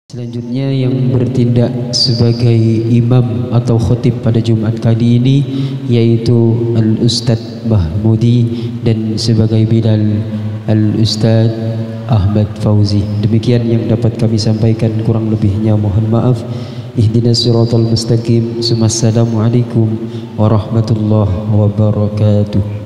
Selanjutnya yang bertindak sebagai imam atau khotib pada Jumat kali ini yaitu Al-Ustadz Mahmudi dan sebagai Bilal Al-Ustadz Ahmad Fauzi. Demikian yang dapat kami sampaikan, kurang lebihnya mohon maaf. Ihdinas siratal mustaqim. Assalamualaikum warahmatullahi wabarakatuh.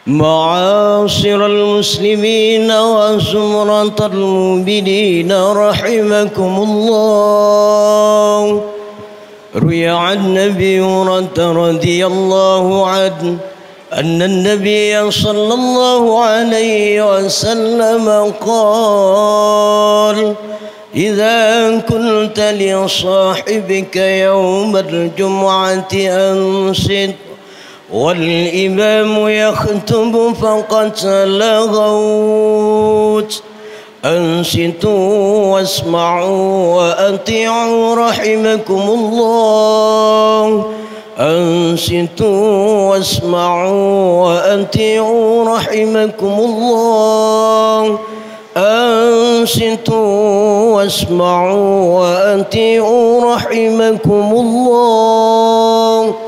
معاشر المسلمين وزمرة المؤمنين رحمكم الله. روي عن أبي هريرة رضي الله عنه أن النبي صلى الله عليه وسلم قال: إذا قلت لصاحبك يوم الجمعة أنصت والإمام يخطب فقد لغوت، أنصتوا واسمعوا وأطيعوا رحمكم الله. أنصتوا واسمعوا وأطيعوا رحمكم الله. أنصتوا واسمعوا وأطيعوا رحمكم الله.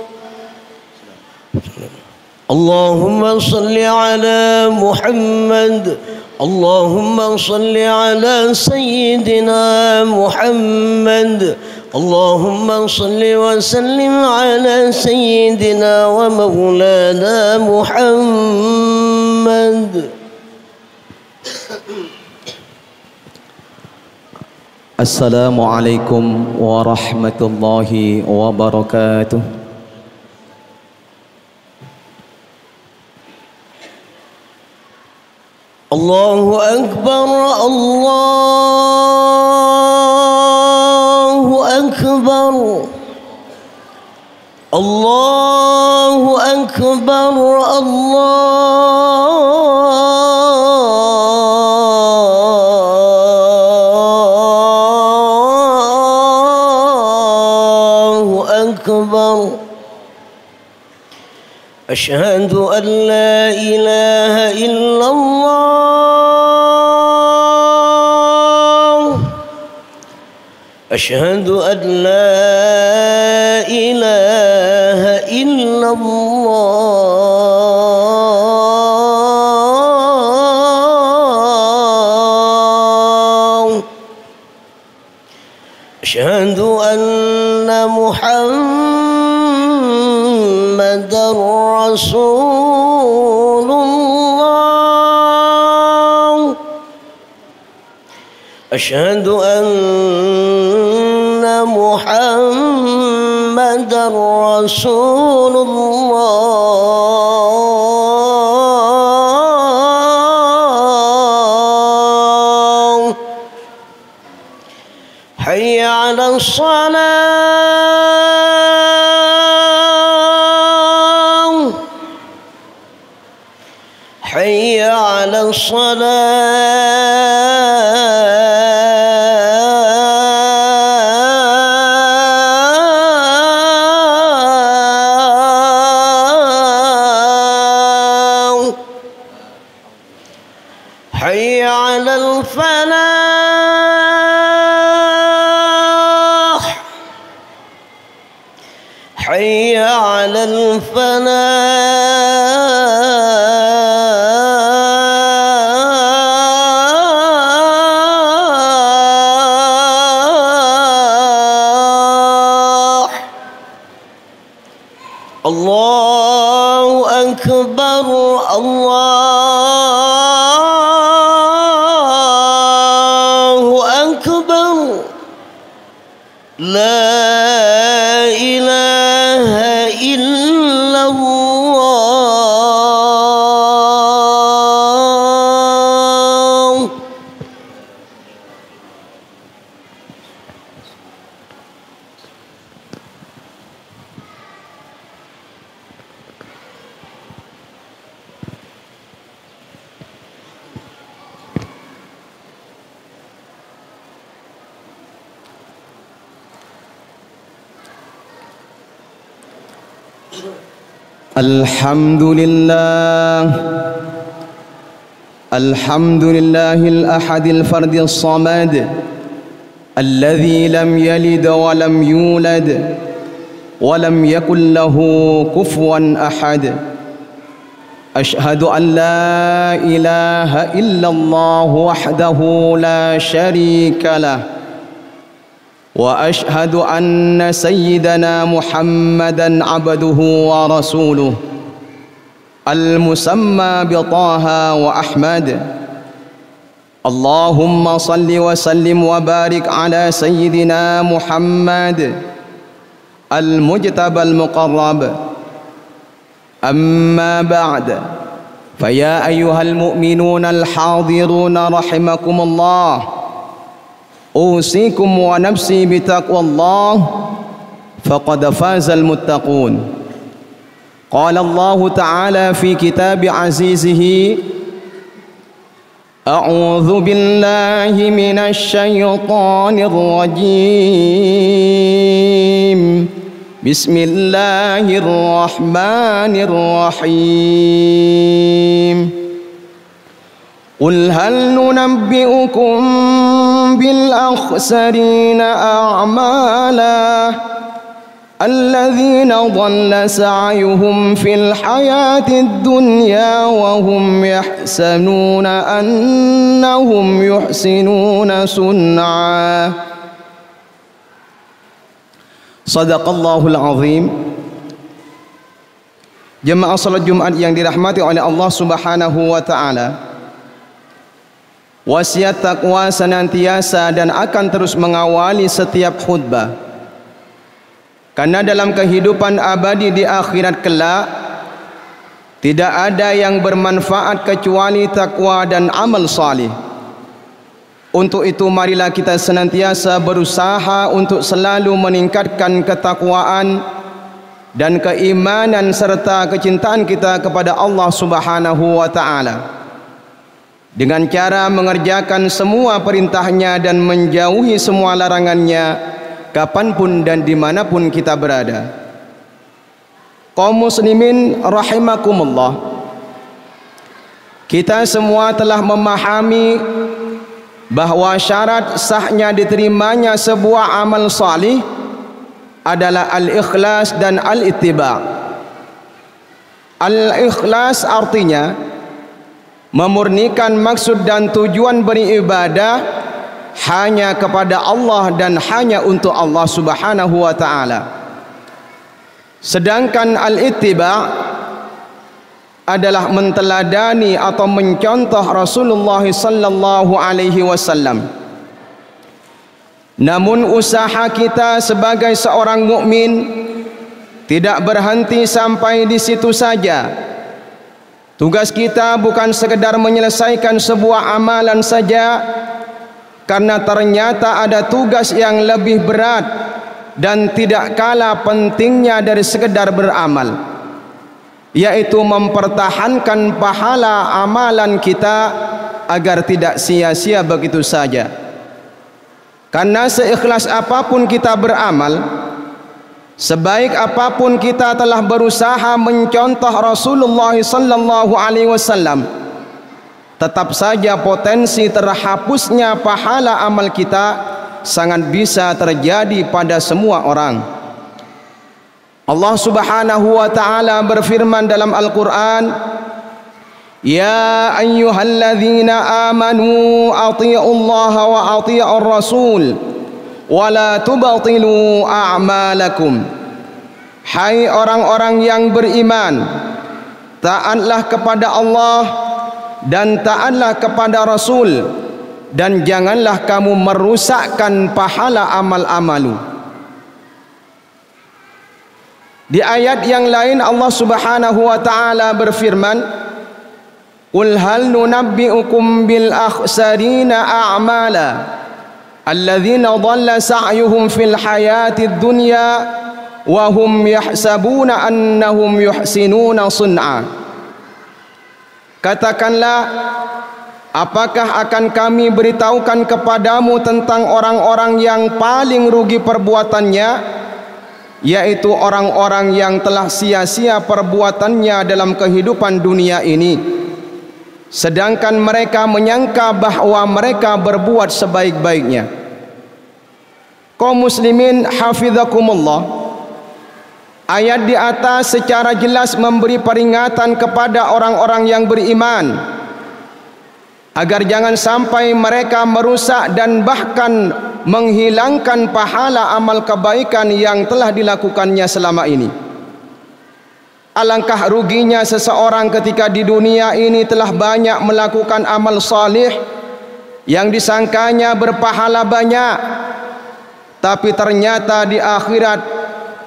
اللهم صل على محمد. اللهم صل على سيدنا محمد. اللهم صل وسلم على سيدنا ومولانا محمد. السلام عليكم ورحمة الله وبركاته. الله أكبر. الله أكبر. الله أكبر. الله أكبر. أشهد أن لا إله إلا الله. أشهد أن لا إله إلا الله. أشهد أن محمد رسول الله. أشهد أن محمد رسول الله. حي على الصلاة. حي على الصلاة. حي على الفلاح. حي على الفلاح. الله أكبر. الله أكبر. لا إله إلا الله. الحمد لله الأحد الفرد الصمد الذي لم يلد ولم يولد ولم يكن له كفوا أحد. أشهد أن لا إله إلا الله وحده لا شريك له، وأشهد أن سيدنا محمدا عبده ورسوله المسمى بطه وأحمد. اللهم صل وسلم وبارك على سيدنا محمد المجتبى المقرب. أما بعد، فيا أيها المؤمنون الحاضرون رحمكم الله، أوصيكم ونفسي بتقوى الله فقد فاز المتقون. قال الله تعالى في كتاب عزيزه: أعوذ بالله من الشيطان الرجيم، بسم الله الرحمن الرحيم. قل هل ننبئكم بالأخسرين أعمالا الذين ضل سعيهم في الحياة الدنيا وهم يحسبون أنهم يحسنون صنعا. Sadaqallahul azim. Jemaah salat Jumat yang dirahmati oleh Allah Subhanahu wa taala, wasiat takwa senantiasa dan akan terus mengawali setiap khutbah, karena dalam kehidupan abadi di akhirat kelak tidak ada yang bermanfaat kecuali takwa dan amal salih. Untuk itu marilah kita senantiasa berusaha untuk selalu meningkatkan ketakwaan dan keimanan serta kecintaan kita kepada Allah Subhanahu wa taala dengan cara mengerjakan semua perintahnya dan menjauhi semua larangannya kapanpun dan dimanapun kita berada. Kaum muslimin rahimakumullah, kita semua telah memahami bahwa syarat sahnya diterimanya sebuah amal salih adalah al-ikhlas dan al-ittiba'. Al-ikhlas artinya memurnikan maksud dan tujuan beribadah hanya kepada Allah dan hanya untuk Allah Subhanahu wa taala. Sedangkan al-ittiba' adalah menteladani atau mencontoh Rasulullah sallallahu alaihi wasallam. Namun usaha kita sebagai seorang mukmin tidak berhenti sampai di situ saja. Tugas kita bukan sekedar menyelesaikan sebuah amalan saja, karena ternyata ada tugas yang lebih berat dan tidak kalah pentingnya dari sekedar beramal, yaitu mempertahankan pahala amalan kita agar tidak sia-sia begitu saja. Karena seikhlas apapun kita beramal, sebaik apapun kita telah berusaha mencontoh Rasulullah sallallahu alaihi wasallam, tetap saja potensi terhapusnya pahala amal kita sangat bisa terjadi pada semua orang. Allah Subhanahu wa taala berfirman dalam Al-Qur'an, Ya ayyuhalladzina amanu athi'ullaha wa athi'ur rasul wa la tubatilu a'malakum. Hai orang-orang yang beriman, taatlah kepada Allah dan taatlah kepada Rasul, dan janganlah kamu merusakkan pahala amal-amalu. Di ayat yang lain Allah Subhanahu wa taala berfirman, Qul hal nunabbi'ukum bil akhsarina a'mala alladzina dhalla sa'yuhum fil hayatid dunya wa hum yahsabuna annahum yuhsinuna sun'a. Katakanlah, apakah akan kami beritahukan kepadamu tentang orang-orang yang paling rugi perbuatannya, yaitu orang-orang yang telah sia-sia perbuatannya dalam kehidupan dunia ini, sedangkan mereka menyangka bahwa mereka berbuat sebaik-baiknya. Kaum muslimin hafizakumullah, ayat di atas secara jelas memberi peringatan kepada orang-orang yang beriman agar jangan sampai mereka merusak dan bahkan menghilangkan pahala amal kebaikan yang telah dilakukannya selama ini. Alangkah ruginya seseorang ketika di dunia ini telah banyak melakukan amal salih yang disangkanya berpahala banyak, tapi ternyata di akhirat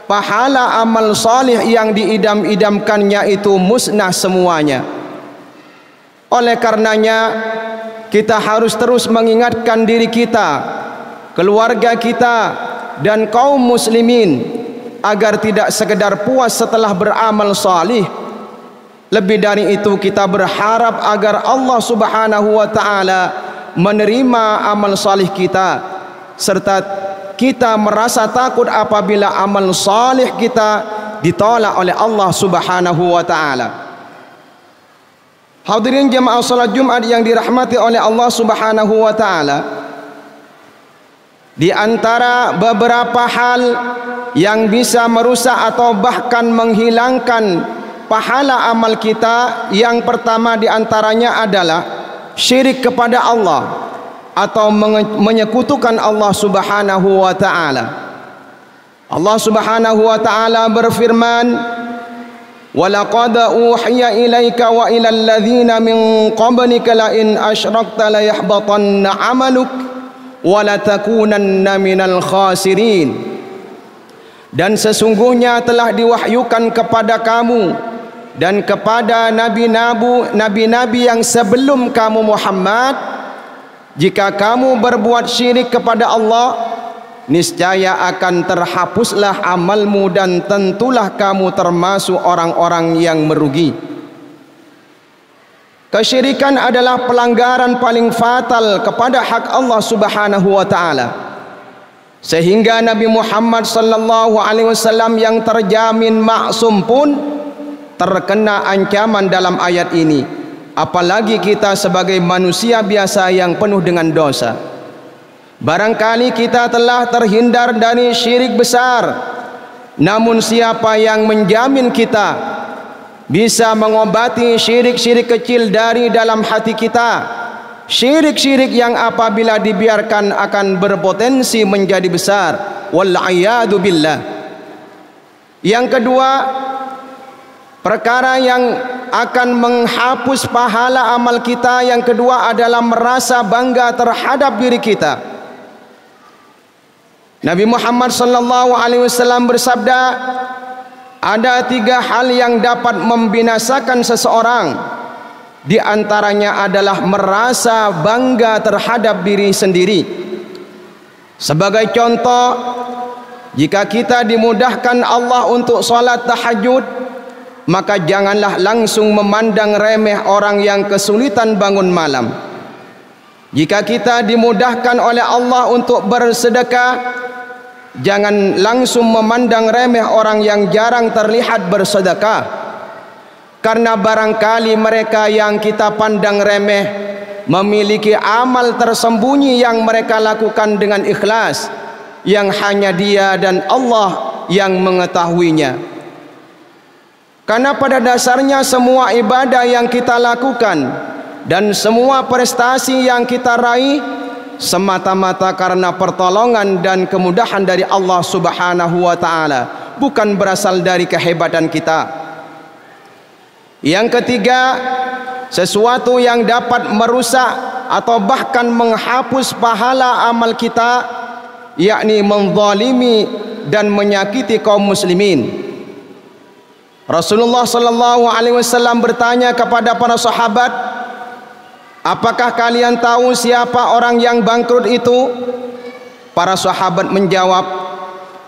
pahala amal salih yang diidam-idamkannya itu musnah semuanya. Oleh karenanya kita harus terus mengingatkan diri kita, keluarga kita dan kaum muslimin agar tidak sekedar puas setelah beramal salih. Lebih dari itu, kita berharap agar Allah Subhanahu wa taala menerima amal salih kita, serta kita merasa takut apabila amal salih kita ditolak oleh Allah Subhanahu wa taala. Hadirin jemaah salat Jumat yang dirahmati oleh Allah Subhanahu wa taala, di antara beberapa hal yang bisa merusak atau bahkan menghilangkan pahala amal kita, yang pertama di antaranya adalah syirik kepada Allah atau menyekutukan Allah Subhanahu wa taala. Allah Subhanahu wa taala berfirman, وَلَقَدْ أُوحِيَ إِلَيْكَ وَإِلَى الَّذِينَ مِنْ قَبْلِكَ لَئِنْ أَشْرَكْتَ لَيَحْبَطَنَّ عَمَلُكَ وَلَتَكُونَنَّ مِنَ الْخَاسِرِينَ. Dan sesungguhnya telah diwahyukan kepada kamu dan kepada nabi-nabi yang sebelum kamu Muhammad, jika kamu berbuat syirik kepada Allah, niscaya akan terhapuslah amalmu dan tentulah kamu termasuk orang-orang yang merugi. Kesyirikan adalah pelanggaran paling fatal kepada hak Allah Subhanahu wa taala, sehingga Nabi Muhammad sallallahu alaihi wasallam yang terjamin maksum pun terkena ancaman dalam ayat ini, apalagi kita sebagai manusia biasa yang penuh dengan dosa. Barangkali kita telah terhindar dari syirik besar, namun siapa yang menjamin kita bisa mengobati syirik-syirik kecil dari dalam hati kita? Syirik-syirik yang apabila dibiarkan akan berpotensi menjadi besar. Wal-'iyadu billah. Yang kedua, perkara yang akan menghapus pahala amal kita, yang kedua adalah merasa bangga terhadap diri kita. Nabi Muhammad sallallahu alaihi wasallam bersabda, ada 3 hal yang dapat membinasakan seseorang. Di antaranya adalah merasa bangga terhadap diri sendiri. Sebagai contoh, jika kita dimudahkan Allah untuk salat tahajud, maka janganlah langsung memandang remeh orang yang kesulitan bangun malam. Jika kita dimudahkan oleh Allah untuk bersedekah, jangan langsung memandang remeh orang yang jarang terlihat bersedekah, karena barangkali mereka yang kita pandang remeh memiliki amal tersembunyi yang mereka lakukan dengan ikhlas, yang hanya Dia dan Allah yang mengetahuinya. Karena pada dasarnya semua ibadah yang kita lakukan dan semua prestasi yang kita raih semata-mata karena pertolongan dan kemudahan dari Allah Subhanahu wa taala, bukan berasal dari kehebatan kita. Yang ketiga, sesuatu yang dapat merusak atau bahkan menghapus pahala amal kita, yakni menzalimi dan menyakiti kaum muslimin. Rasulullah sallallahu alaihi wasallam bertanya kepada para sahabat, apakah kalian tahu siapa orang yang bangkrut itu? Para sahabat menjawab,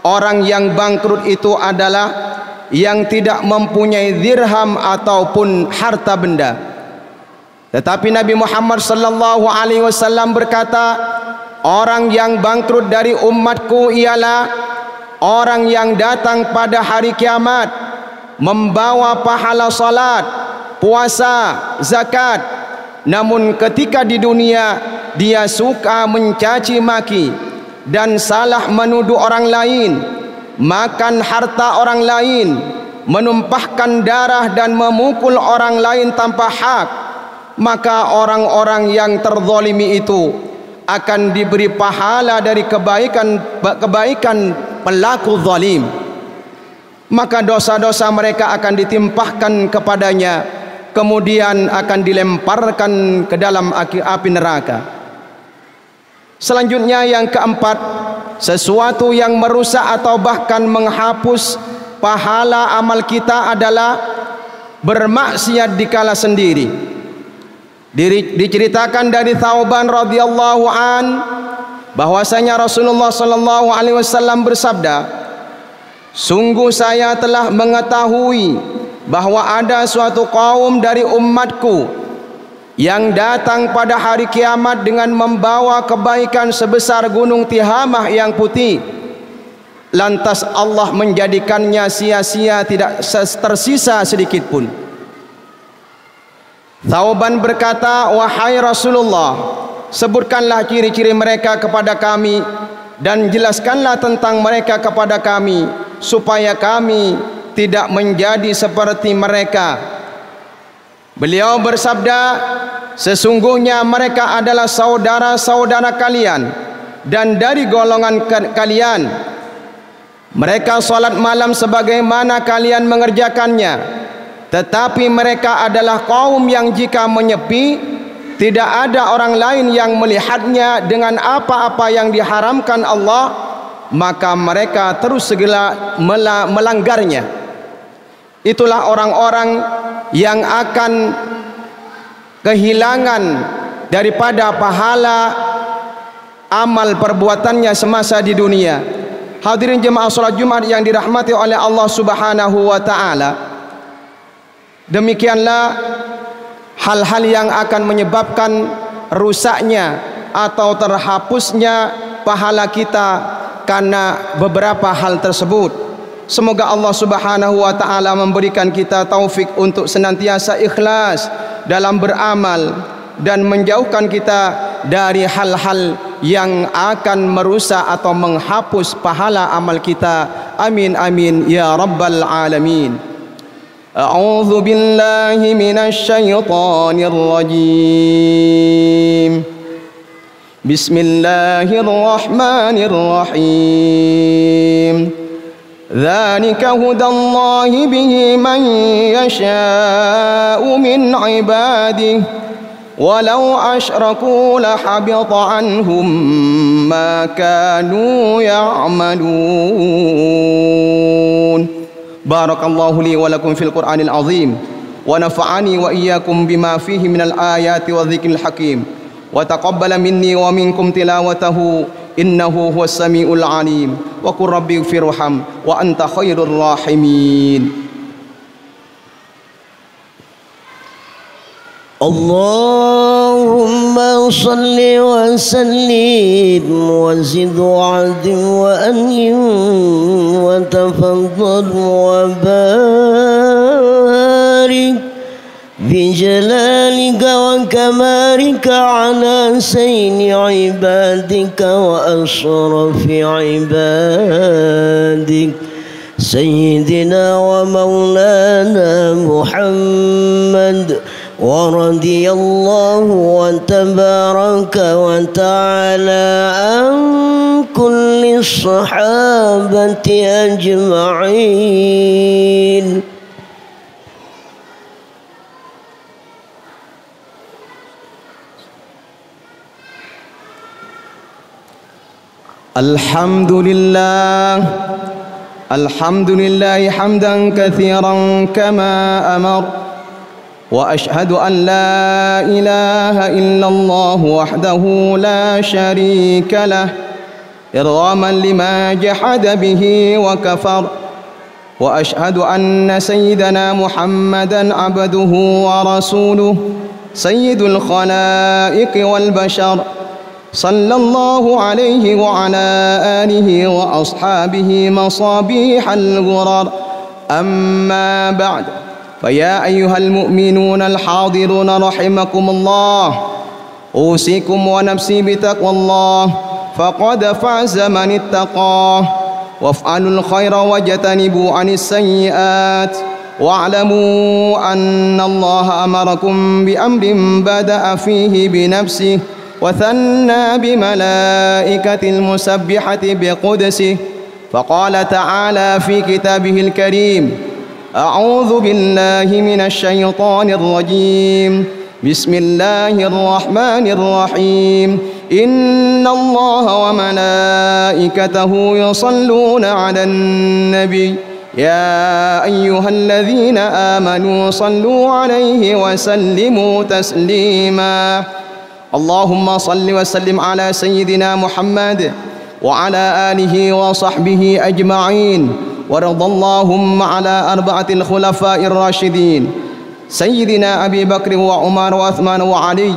orang yang bangkrut itu adalah yang tidak mempunyai dirham ataupun harta benda. Tetapi Nabi Muhammad sallallahu alaihi wasallam berkata, orang yang bangkrut dari umatku ialah orang yang datang pada hari kiamat membawa pahala salat, puasa, zakat, namun ketika di dunia dia suka mencaci maki dan salah menuduh orang lain, makan harta orang lain, menumpahkan darah dan memukul orang lain tanpa hak, maka orang-orang yang terzalimi itu akan diberi pahala dari kebaikan pelaku zalim. Maka dosa-dosa mereka akan ditimpahkan kepadanya, kemudian akan dilemparkan ke dalam api neraka. Selanjutnya yang keempat, sesuatu yang merusak atau bahkan menghapus pahala amal kita adalah bermaksiat dikala sendiri. Diceritakan dari Thauban radhiyallahu an bahwasanya Rasulullah sallallahu alaihi wasallam bersabda, sungguh saya telah mengetahui bahwa ada suatu kaum dari umatku yang datang pada hari kiamat dengan membawa kebaikan sebesar gunung Tihamah yang putih. Lantas Allah menjadikannya sia-sia, tidak tersisa sedikit pun. Thauban berkata, wahai Rasulullah, sebutkanlah ciri-ciri mereka kepada kami dan jelaskanlah tentang mereka kepada kami, supaya kami tidak menjadi seperti mereka. Beliau bersabda, sesungguhnya mereka adalah saudara-saudara kalian dan dari golongan kalian. Mereka salat malam sebagaimana kalian mengerjakannya, tetapi mereka adalah kaum yang jika menyepi, tidak ada orang lain yang melihatnya dengan apa-apa yang diharamkan Allah, maka mereka terus segera melanggarnya. Itulah orang-orang yang akan kehilangan daripada pahala amal perbuatannya semasa di dunia. Hadirin jemaah salat Jumat yang dirahmati oleh Allah Subhanahu wa taala, demikianlah hal-hal yang akan menyebabkan rusaknya atau terhapusnya pahala kita karena beberapa hal tersebut. Semoga Allah Subhanahu wa taala memberikan kita taufik untuk senantiasa ikhlas dalam beramal dan menjauhkan kita dari hal-hal yang akan merusak atau menghapus pahala amal kita. Amin amin ya rabbal alamin. A'udzu billahi minasy syaithanir rajim. Bismillahirrahmanirrahim. Dzalika hudallahi bihi man yasha'u min 'ibadihi walau asyraku lahabita anhum ma kanu ya'malun. Barakallahu li wa lakum fil Qur'anil azim wa nafa'ani wa iyyakum bima fihi minal ayati wa dzikril hakim wa taqabbala minni wa minkum tilawatahu innahu huwas samiul alim wa qur rabbi ighfirham wa anta khairur rahimin. Allahumma salli wa sallim wa zid wa adim wa anim wa tafaddal wa barik bi jalalika wa kamarika ala sayni ibadika wa asrafi ibadik sayyidina wa maulana Muhammad wa radiyallahu wa tabaraka wa ta'ala an kulli sahabati ajma'in. Alhamdulillah, alhamdulillahi hamdan katsiran kama amar. وأشهد أن لا إله إلا الله وحده لا شريك له إرغاما لما جحد به وكفر وأشهد أن سيدنا محمدا عبده ورسوله سيد الخلائق والبشر صلى الله عليه وعلى آله وأصحابه مصابيح الغرر. أما بعد، فيا أيها المؤمنون الحاضرون رحمكم الله، أوصيكم ونفسي بتقوى الله، فقد فاز من اتقاه. وافعلوا الخير واجتنبوا عن السيئات، واعلموا أن الله أمركم بأمر بدأ فيه بنفسه وثنى بملائكة المسبحة بقدسه، فقال تعالى في كتابه الكريم: أعوذ بالله من الشيطان الرجيم، بسم الله الرحمن الرحيم، إن الله وملائكته يصلون على النبي يا أيها الذين آمنوا صلوا عليه وسلموا تسليما. اللهم صل وسلم على سيدنا محمد وعلى آله وصحبه أجمعين، وارض اللهم على 4 الخلفاء الراشدين سيدنا أبي بكر وعمر وعثمان وعلي،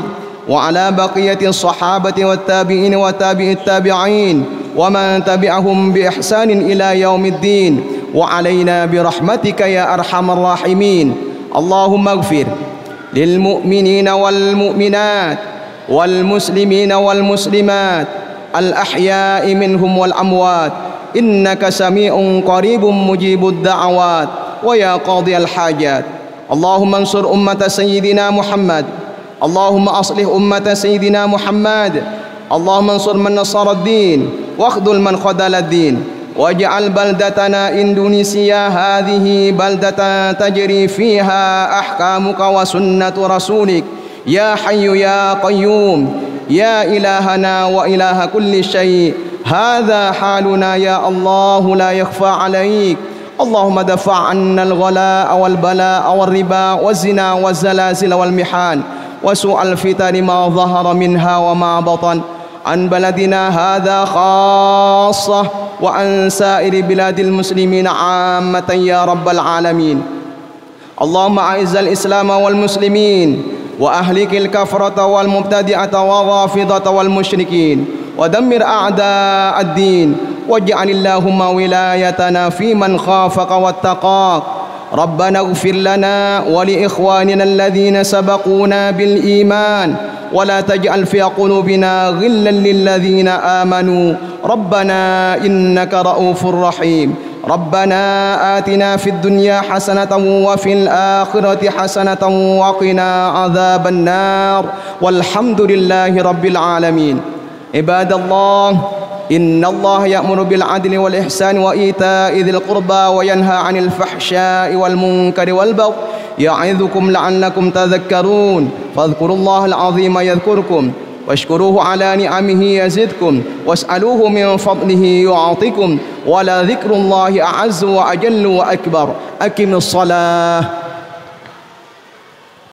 وعلى بقية الصحابة والتابعين وتابع التابعين ومن تبعهم بإحسان إلى يوم الدين، وعلينا برحمتك يا أرحم الراحمين. اللهم اغفر للمؤمنين والمؤمنات والمسلمين والمسلمات الأحياء منهم والأموات، إنك سميع قريب مجيب الدعوات ويا قاضي الحاجات. اللهم انصر أمة سيدنا محمد، اللهم أصلح أمة سيدنا محمد، اللهم انصر من نصر الدين واخذل من خذل الدين، واجعل بلدتنا إندونيسيا هذه بلدة تجري فيها أحكامك وسنة رسولك يا حي يا قيوم يا إلهنا وإله كل شيء. هذا حالنا يا الله لا يخفى عليك. اللهم دفع عنا الغلاء والبلاء والربا والزنا والزلازل والمحان وسوء الفتن ما ظهر منها وما بطن عن بلدنا هذا خاصة وعن سائر بلاد المسلمين عامة يا رب العالمين. اللهم أعز الإسلام والمسلمين، وأهلك الكفرة والمبتدعة والرافضة والمشركين، ودمر أعداء الدين، واجعل اللهم ولايتنا في من خافك واتقاك. ربنا اغفر لنا ولإخواننا الذين سبقونا بالإيمان، ولا تجعل في قلوبنا غلا للذين آمنوا، ربنا إنك رؤوف رحيم. ربنا آتنا في الدنيا حسنة وفي الآخرة حسنة وقنا عذاب النار، والحمد لله رب العالمين. عباد الله، إن الله يأمر بالعدل والإحسان وإيتاء ذي القربى وينهى عن الفحشاء والمنكر والبغي يعظكم لعلكم تذكرون. فاذكروا الله العظيم يذكركم، واشكروه على نعمه يزدكم، واسألوه من فضله يعطكم، ولذكر الله أعز وأجل وأكبر. أقم الصلاة.